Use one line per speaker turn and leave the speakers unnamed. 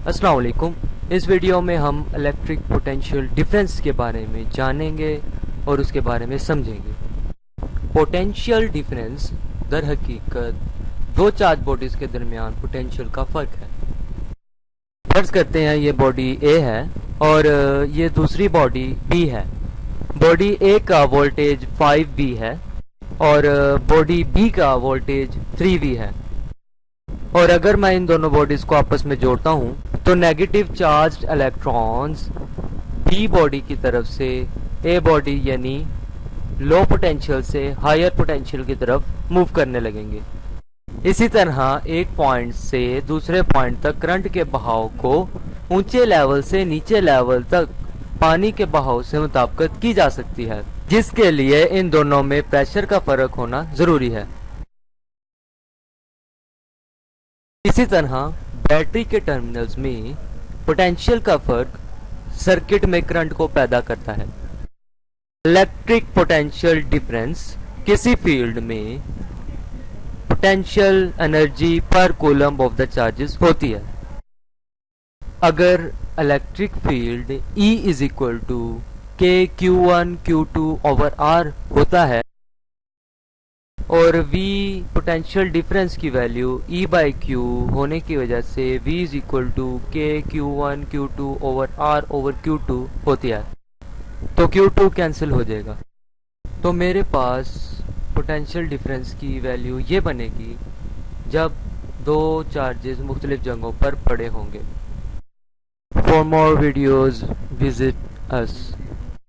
अस्सलाम वालेकुम। इस वीडियो में हम इलेक्ट्रिक पोटेंशियल डिफरेंस के बारे में जानेंगे और उसके बारे में समझेंगे। पोटेंशियल डिफरेंस दर हकीकत दो चार्ज बॉडीज के दरमियान पोटेंशियल का फ़र्क है। फर्ज करते हैं ये बॉडी ए है और ये दूसरी बॉडी बी है। बॉडी ए का वोल्टेज 5V है और बॉडी बी का वोल्टेज 3V है। और अगर मैं इन दोनों बॉडीज को आपस में जोड़ता हूँ तो negative charge electrons B body की तरफ से ए बॉडी यानी लो पोटेंशियल से हायर पोटेंशियल की तरफ मूव करने लगेंगे। इसी तरह एक पॉइंट से दूसरे पॉइंट तक करंट के बहाव को ऊंचे लेवल से नीचे लेवल तक पानी के बहाव से मुताबिकत की जा सकती है, जिसके लिए इन दोनों में प्रेशर का फर्क होना जरूरी है। इसी तरह बैटरी के टर्मिनल्स में पोटेंशियल का फर्क सर्किट में करंट को पैदा करता है। इलेक्ट्रिक पोटेंशियल डिफरेंस किसी फील्ड में पोटेंशियल एनर्जी पर कूलम्ब ऑफ द चार्जेस होती है। अगर electric field E is equal to k Q1 Q2 over R होता है और V पोटेंशियल डिफरेंस की वैल्यू E बाई Q होने की वजह से V is equal to k Q1 Q2 over R over Q2 होती है, तो Q2 कैंसिल हो जाएगा। तो मेरे पास पोटेंशियल डिफरेंस की वैल्यू ये बनेगी जब दो चार्जेस मुख्तलिफ जगहों पर पड़े होंगे। For more videos visit us.